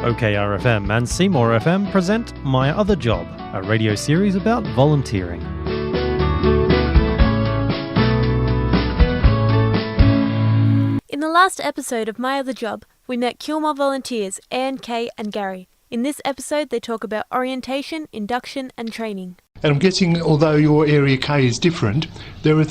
OKRFM and Seymour FM present My Other Job, a radio series about volunteering. In the last episode of My Other Job, we met Kilmore volunteers Anne, Kay and Gary. In this episode, they talk about orientation, induction and training. And I'm guessing, although your area K is different, there are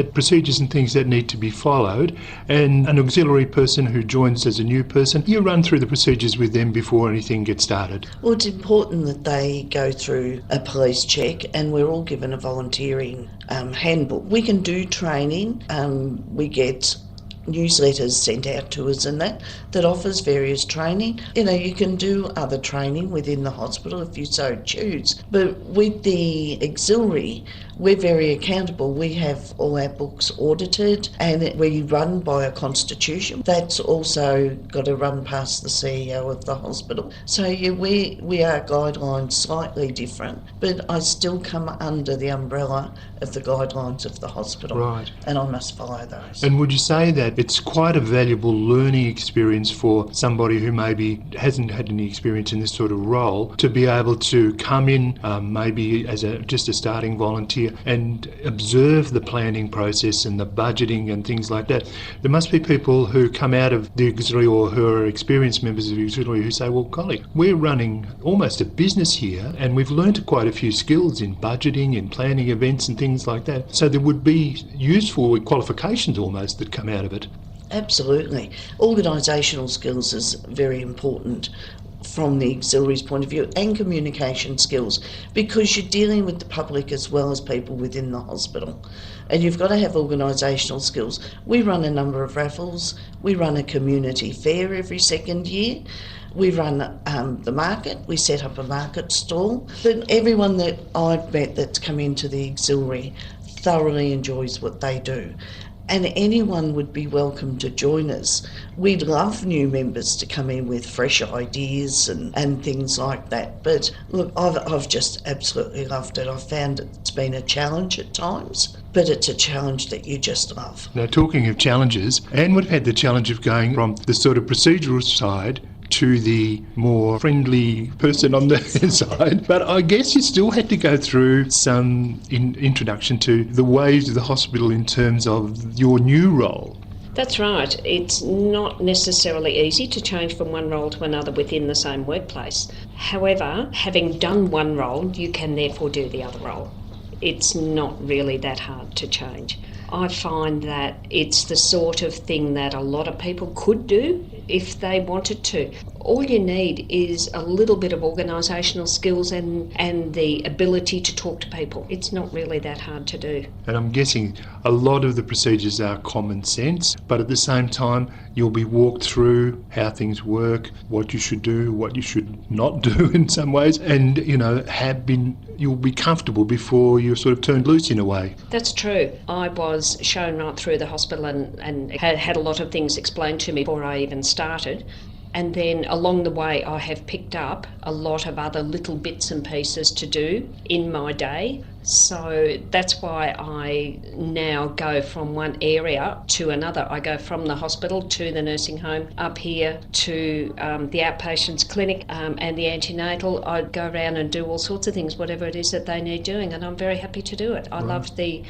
procedures and things that need to be followed, and an auxiliary person who joins as a new person, you run through the procedures with them before anything gets started. Well, it's important that they go through a police check, and we're all given a volunteering handbook. We can do training, we get newsletters sent out to us and that offers various training. You can do other training within the hospital if you so choose. But with the auxiliary, we're very accountable. We have all our books audited and we run by a constitution. That's also got to run past the CEO of the hospital. So yeah, we are guidelines slightly different, but I still come under the umbrella of the guidelines of the hospital. Right. And I must follow those. And would you say that it's quite a valuable learning experience for somebody who maybe hasn't had any experience in this sort of role to be able to come in maybe as just a starting volunteer and observe the planning process and the budgeting and things like that? There must be people who come out of the auxiliary or who are experienced members of the auxiliary who say, well, golly, we're running almost a business here and we've learned quite a few skills in budgeting and planning events and things like that. So there would be useful qualifications almost that come out of it. Absolutely. Organisational skills is very important from the auxiliary's point of view, and communication skills, because you're dealing with the public as well as people within the hospital, and you've got to have organisational skills. We run a number of raffles, we run a community fair every second year, we run the market, we set up a market stall. But everyone that I've met that's come into the auxiliary thoroughly enjoys what they do. And anyone would be welcome to join us. We'd love new members to come in with fresh ideas and things like that. But look, I've just absolutely loved it. I've found it's been a challenge at times, but it's a challenge that you just love. Now, talking of challenges, Anne would have had the challenge of going from the sort of procedural side to the more friendly person on the side. But I guess you still had to go through some introduction to the ways of the hospital in terms of your new role. That's right. It's not necessarily easy to change from one role to another within the same workplace. However, having done one role, you can therefore do the other role. It's not really that hard to change. I find that it's the sort of thing that a lot of people could do if they wanted to. All you need is a little bit of organisational skills and the ability to talk to people. It's not really that hard to do. And I'm guessing a lot of the procedures are common sense, but at the same time you'll be walked through how things work, what you should do, what you should not do in some ways, and you'll be comfortable before you're sort of turned loose in a way. That's true. I was shown right through the hospital and had a lot of things explained to me before I even started. And then along the way I have picked up a lot of other little bits and pieces to do in my day. So that's why I now go from one area to another. I go from the hospital to the nursing home, up here to the outpatients clinic and the antenatal. I go around and do all sorts of things, whatever it is that they need doing, and I'm very happy to do it. I love the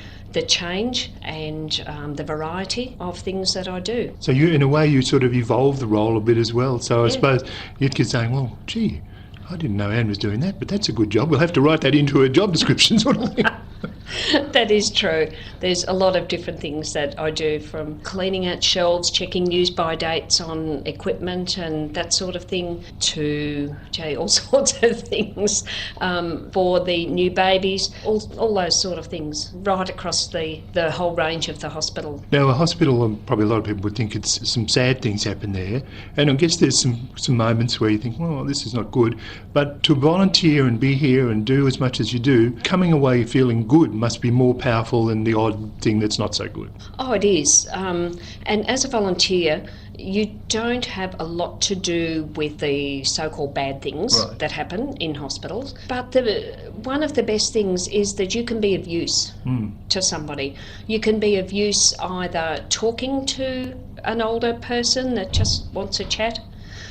change and the variety of things that I do. So in a way you sort of evolve the role a bit as well. So I suppose you'd keep saying, well, gee, I didn't know Anne was doing that, but that's a good job. We'll have to write that into her job description sort of thing. That is true. There's a lot of different things that I do, from cleaning out shelves, checking use-by dates on equipment and that sort of thing, to all sorts of things for the new babies, all those sort of things, right across the whole range of the hospital. Now, a hospital, probably a lot of people would think it's some sad things happen there, and I guess there's some moments where you think, well, this is not good, but to volunteer and be here and do as much as you do, coming away feeling good must be more powerful than the odd thing that's not so good. Oh, it is. And as a volunteer, you don't have a lot to do with the so-called bad things that happen in hospitals. But one of the best things is that you can be of use to somebody. You can be of use either talking to an older person that just wants a chat,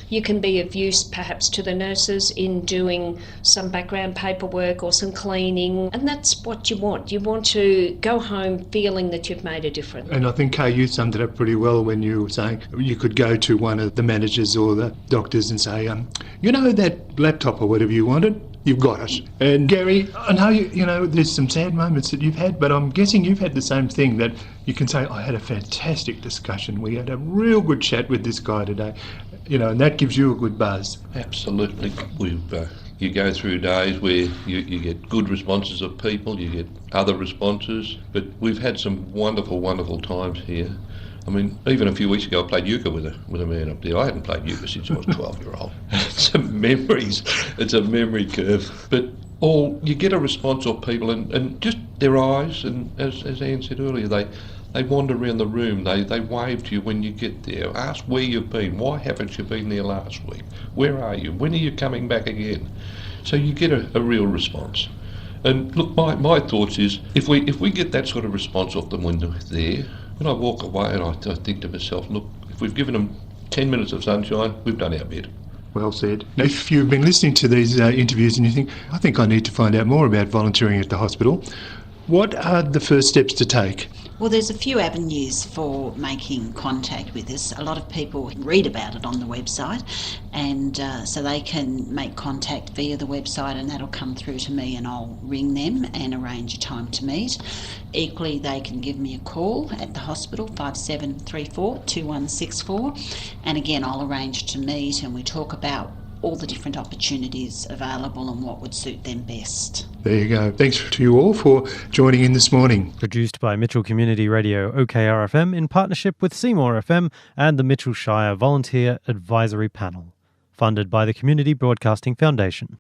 You can be of use perhaps to the nurses in doing some background paperwork or some cleaning, and that's what you want. You want to go home feeling that you've made a difference. And I think, Kay, you summed it up pretty well when you were saying you could go to one of the managers or the doctors and say, you know that laptop or whatever you wanted? You've got it. And Gary, I know you know there's some sad moments that you've had, but I'm guessing you've had the same thing, that you can say, I had a fantastic discussion. We had a real good chat with this guy today, and that gives you a good buzz. Absolutely. You go through days where you get good responses of people, you get other responses, but we've had some wonderful, wonderful times here. I mean, even a few weeks ago I played euchre with a man up there. I hadn't played euchre since I was 12-year-old. It's a memory curve. But you get a response of people and just their eyes, and as Anne said earlier, they wander around the room, they wave to you when you get there, ask where you've been, why haven't you been there last week, where are you, when are you coming back again? So you get a real response. And look, my thoughts is, if we get that sort of response off them when they're there, when I walk away and I think to myself, look, if we've given them 10 minutes of sunshine, we've done our bit. Well said. If you've been listening to these interviews and you think, I think I need to find out more about volunteering at the hospital, what are the first steps to take? Well, there's a few avenues for making contact with us. A lot of people read about it on the website, and so they can make contact via the website, and that'll come through to me and I'll ring them and arrange a time to meet. Equally, they can give me a call at the hospital, 5734 2164, and again I'll arrange to meet and we talk about all the different opportunities available and what would suit them best. There you go. Thanks to you all for joining in this morning. Produced by Mitchell Community Radio OKR-FM in partnership with Seymour FM and the Mitchell Shire Volunteer Advisory Panel. Funded by the Community Broadcasting Foundation.